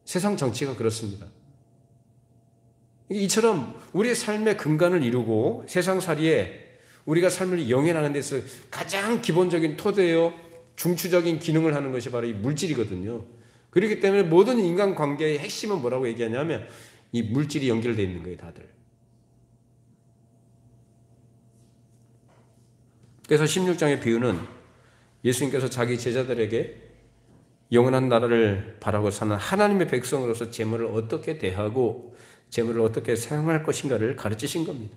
세상 정치가 그렇습니다. 이처럼 우리의 삶의 근간을 이루고 세상살이에 우리가 삶을 영위하는 데서 가장 기본적인 토대요 중추적인 기능을 하는 것이 바로 이 물질이거든요. 그렇기 때문에 모든 인간관계의 핵심은 뭐라고 얘기하냐면 이 물질이 연결되어 있는 거예요. 다들. 그래서 16장의 비유는 예수님께서 자기 제자들에게 영원한 나라를 바라고 사는 하나님의 백성으로서 재물을 어떻게 대하고 재물을 어떻게 사용할 것인가를 가르치신 겁니다.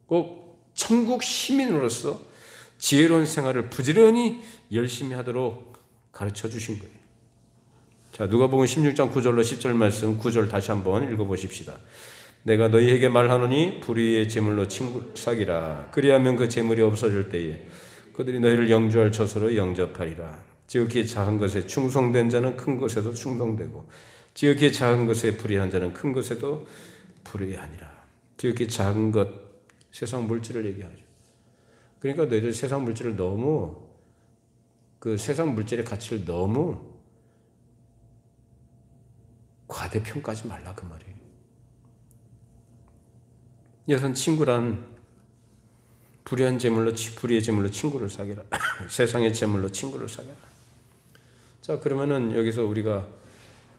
꼭 천국 시민으로서 지혜로운 생활을 부지런히 열심히 하도록 가르쳐 주신 거예요. 자, 누가복음 16장 9절로 10절 말씀 9절 다시 한번 읽어보십시다. 내가 너희에게 말하노니 불의의 재물로 친구를 사귀라. 그리하면 그 재물이 없어질 때에 그들이 너희를 영주할 처소로 영접하리라. 지극히 작은 것에 충성된 자는 큰 것에도 충성되고 지극히 작은 것에 불의한 자는 큰 것에도 불의하니라. 지극히 작은 것, 세상 물질을 얘기하죠. 그러니까 너희들 세상 물질을 너무 그 세상 물질의 가치를 너무 과대평가하지 말라 그 말이에요. 여선 친구란 불의의 재물로 친구를 사귀라. 세상의 재물로 친구를 사귀라. 자, 그러면은 여기서 우리가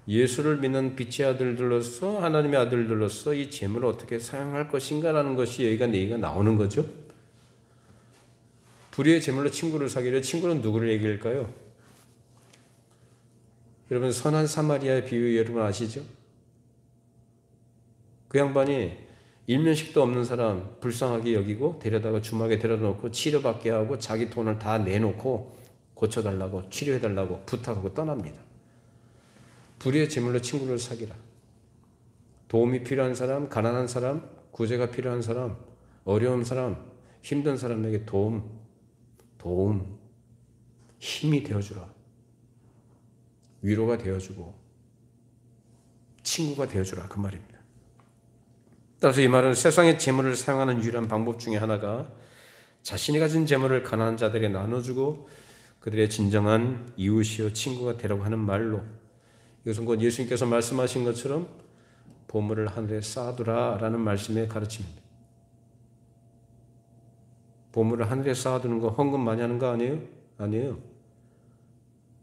예수를 믿는 빛의 아들들로서 하나님의 아들들로서 이 재물을 어떻게 사용할 것인가라는 것이 얘기가 나오는 거죠. 불의의 재물로 친구를 사귀려. 친구는 누구를 얘기할까요? 여러분 선한 사마리아의 비유 여러분 아시죠? 그 양반이 일면식도 없는 사람 불쌍하게 여기고 데려다가 주막에 데려다 놓고 치료받게 하고 자기 돈을 다 내놓고 고쳐달라고 치료해달라고 부탁하고 떠납니다. 불의의 재물로 친구를 사귀라. 도움이 필요한 사람, 가난한 사람, 구제가 필요한 사람, 어려운 사람, 힘든 사람에게 도움, 힘이 되어주라. 위로가 되어주고 친구가 되어주라 그 말입니다. 따라서 이 말은 세상의 재물을 사용하는 유일한 방법 중에 하나가 자신이 가진 재물을 가난한 자들에게 나눠주고 그들의 진정한 이웃이요 친구가 되라고 하는 말로, 이것은 곧 예수님께서 말씀하신 것처럼 보물을 하늘에 쌓아두라라는 말씀의 가르침입니다. 보물을 하늘에 쌓아두는 거 헌금 많이 하는 거 아니에요? 아니에요.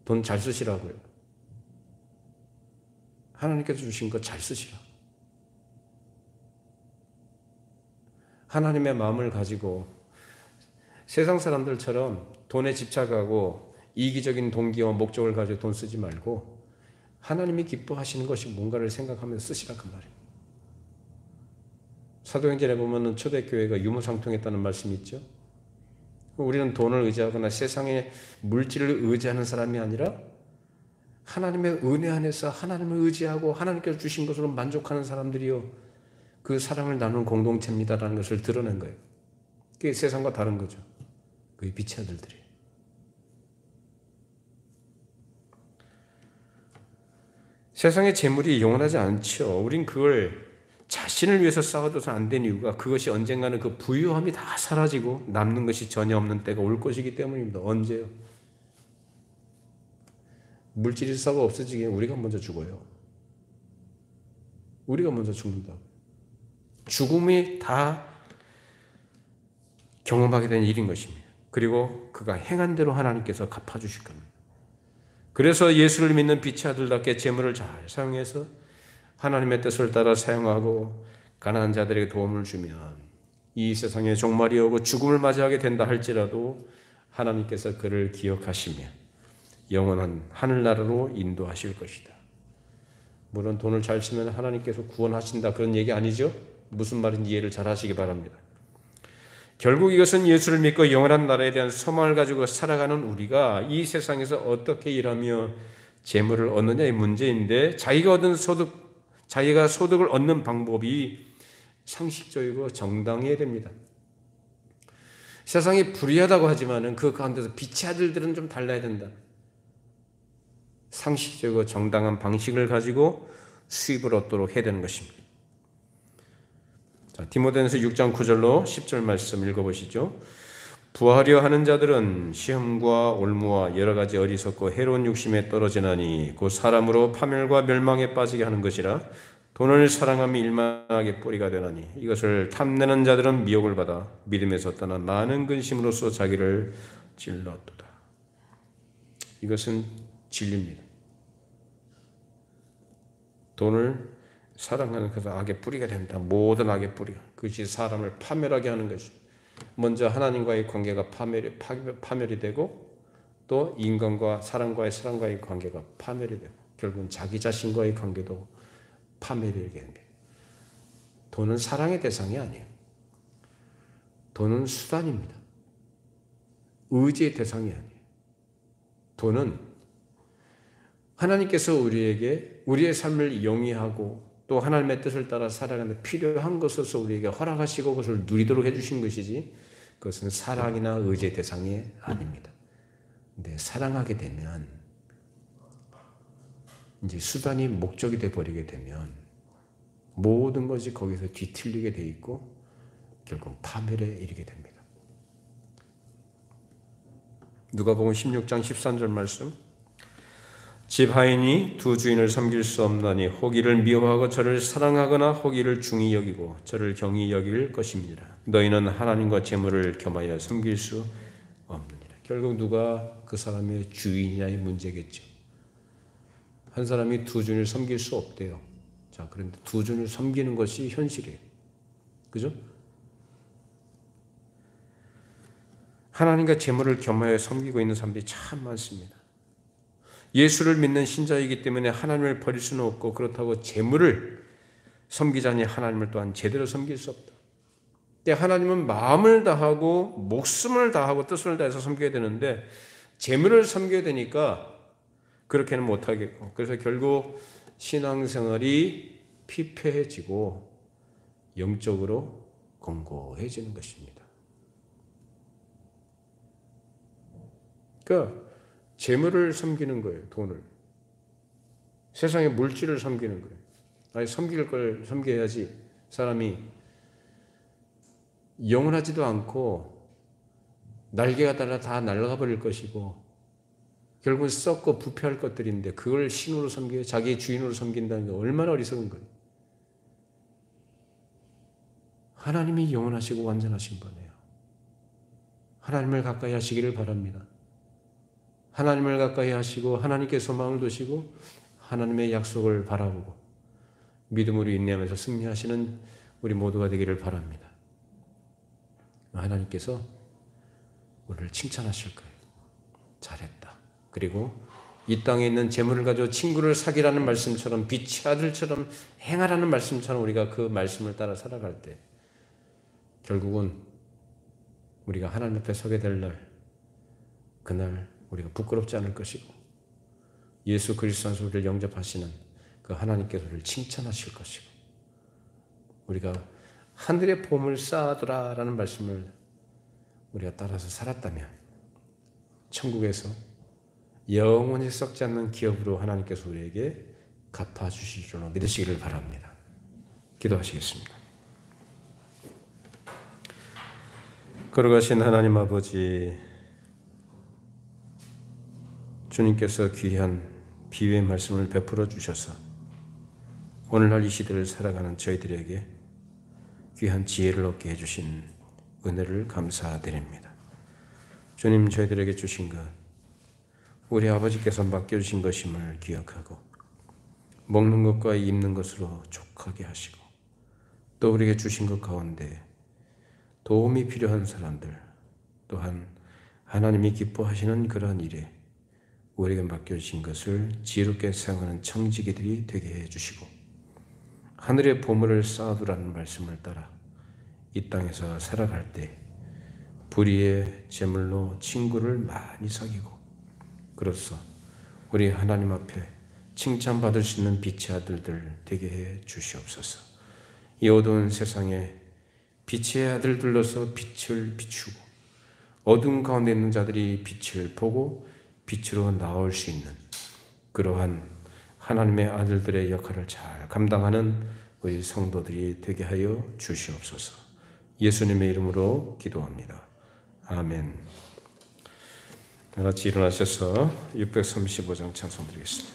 돈 잘 쓰시라고요. 하나님께서 주신 거 잘 쓰시라. 하나님의 마음을 가지고 세상 사람들처럼 돈에 집착하고 이기적인 동기와 목적을 가지고 돈 쓰지 말고 하나님이 기뻐하시는 것이 뭔가를 생각하면서 쓰시라 그 말이에요. 사도행전에 보면 초대교회가 유무상통했다는 말씀이 있죠. 우리는 돈을 의지하거나 세상의 물질을 의지하는 사람이 아니라 하나님의 은혜 안에서 하나님을 의지하고 하나님께서 주신 것으로 만족하는 사람들이요 그 사랑을 나누는 공동체입니다라는 것을 드러낸 거예요. 그게 세상과 다른 거죠. 그게 빛의 아들들이에요. 세상의 재물이 영원하지 않죠. 우린 그걸 자신을 위해서 쌓아둬서 안 된 이유가 그것이 언젠가는 그 부유함이 다 사라지고 남는 것이 전혀 없는 때가 올 것이기 때문입니다. 언제요? 물질이 썩어 없어지기엔 우리가 먼저 죽어요. 우리가 먼저 죽는다고. 죽음이 다 경험하게 된 일인 것입니다. 그리고 그가 행한 대로 하나님께서 갚아주실 겁니다. 그래서 예수를 믿는 빛의 아들답게 재물을 잘 사용해서 하나님의 뜻을 따라 사용하고 가난한 자들에게 도움을 주면 이 세상에 종말이 오고 죽음을 맞이하게 된다 할지라도 하나님께서 그를 기억하시며 영원한 하늘나라로 인도하실 것이다. 물론 돈을 잘 쓰면 하나님께서 구원하신다 그런 얘기 아니죠? 무슨 말인지 이해를 잘 하시기 바랍니다. 결국 이것은 예수를 믿고 영원한 나라에 대한 소망을 가지고 살아가는 우리가 이 세상에서 어떻게 일하며 재물을 얻느냐의 문제인데 자기가 소득을 얻는 방법이 상식적이고 정당해야 됩니다. 세상이 불의하다고 하지만은 그 가운데서 빛의 아들들은 좀 달라야 된다. 상식적이고 정당한 방식을 가지고 수입을 얻도록 해야 되는 것입니다. 자, 디모데전서 6장 9절로 10절 말씀 읽어보시죠. 부하려 하는 자들은 시험과 올무와 여러 가지 어리석고 해로운 욕심에 떨어지나니 곧 사람으로 파멸과 멸망에 빠지게 하는 것이라. 돈을 사랑함이 일만하게 뿌리가 되나니 이것을 탐내는 자들은 미혹을 받아 믿음에서 떠나 많은 근심으로써 자기를 찔렀도다. 이것은 진리입니다. 돈을 사랑하는 것은 악의 뿌리가 된다. 모든 악의 뿌리가. 그것이 사람을 파멸하게 하는 것이. 먼저 하나님과의 관계가 파멸이 되고 또 인간과 사람과의 관계가 파멸이 되고 결국은 자기 자신과의 관계도 파멸이 되게 됩니다. 돈은 사랑의 대상이 아니에요. 돈은 수단입니다. 의지의 대상이 아니에요. 돈은 하나님께서 우리에게 우리의 삶을 영위하고 또 하나님의 뜻을 따라 살아가는 필요한 것으로서 우리에게 허락하시고 그것을 누리도록 해주신 것이지 그것은 사랑이나 의지의 대상이 아닙니다. 근데 사랑하게 되면 이제 수단이 목적이 되어버리게 되면 모든 것이 거기서 뒤틀리게 돼 있고 결국 파멸에 이르게 됩니다. 누가복음 16장 13절 말씀. 집 하인이 두 주인을 섬길 수 없나니 혹이를 미워하고 저를 사랑하거나 혹이를 중히 여기고 저를 경히 여길 것입니다. 너희는 하나님과 재물을 겸하여 섬길 수 없느니라. 결국 누가 그 사람의 주인이냐의 문제겠죠. 한 사람이 두 주인을 섬길 수 없대요. 자, 그런데 두 주인을 섬기는 것이 현실이에요. 그죠? 하나님과 재물을 겸하여 섬기고 있는 사람들이 참 많습니다. 예수를 믿는 신자이기 때문에 하나님을 버릴 수는 없고 그렇다고 재물을 섬기자니 하나님을 또한 제대로 섬길 수 없다. 하나님은 마음을 다하고 목숨을 다하고 뜻을 다해서 섬겨야 되는데 재물을 섬겨야 되니까 그렇게는 못하겠고 그래서 결국 신앙생활이 피폐해지고 영적으로 공고해지는 것입니다. 그러니까 재물을 섬기는 거예요. 돈을. 세상의 물질을 섬기는 거예요. 아니 섬길 걸 섬겨야지 사람이 영원하지도 않고 날개가 달아 다 날아가 버릴 것이고 결국은 썩고 부패할 것들인데 그걸 신으로 섬겨요. 자기의 주인으로 섬긴다는 게 얼마나 어리석은 거예요. 하나님이 영원하시고 완전하신 분이에요. 하나님을 가까이 하시기를 바랍니다. 하나님을 가까이 하시고 하나님께 소망을 두시고 하나님의 약속을 바라보고 믿음으로 인내하면서 승리하시는 우리 모두가 되기를 바랍니다. 하나님께서 우리를 칭찬하실 거예요. 잘했다. 그리고 이 땅에 있는 재물을 가지고 친구를 사귀라는 말씀처럼 빛의 아들처럼 행하라는 말씀처럼 우리가 그 말씀을 따라 살아갈 때 결국은 우리가 하나님 앞에 서게 될 날 그날 우리가 부끄럽지 않을 것이고 예수 그리스도 안에서 우리를 영접하시는 그 하나님께서 우리를 칭찬하실 것이고 우리가 하늘의 보물 쌓아두라라는 말씀을 우리가 따라서 살았다면 천국에서 영원히 썩지 않는 기업으로 하나님께서 우리에게 갚아주실 줄로 믿으시기를 바랍니다. 기도하시겠습니다. 걸어가신 하나님 아버지, 주님께서 귀한 비유의 말씀을 베풀어 주셔서 오늘날 이 시대를 살아가는 저희들에게 귀한 지혜를 얻게 해주신 은혜를 감사드립니다. 주님, 저희들에게 주신 것, 우리 아버지께서 맡겨주신 것임을 기억하고 먹는 것과 입는 것으로 족하게 하시고 또 우리에게 주신 것 가운데 도움이 필요한 사람들 또한 하나님이 기뻐하시는 그러한 일에 우리에게 맡겨주신 것을 지혜롭게 사용하는 청지기들이 되게 해주시고 하늘의 보물을 쌓아두라는 말씀을 따라 이 땅에서 살아갈 때 불의의 제물로 친구를 많이 사귀고 그로써 우리 하나님 앞에 칭찬받을 수 있는 빛의 아들들 되게 해 주시옵소서. 이 어두운 세상에 빛의 아들들로서 빛을 비추고 어둠 가운데 있는 자들이 빛을 보고 빛으로 나올 수 있는 그러한 하나님의 아들들의 역할을 잘 감당하는 우리 성도들이 되게 하여 주시옵소서. 예수님의 이름으로 기도합니다. 아멘. 다 같이 일어나셔서 635장 찬송 드리겠습니다.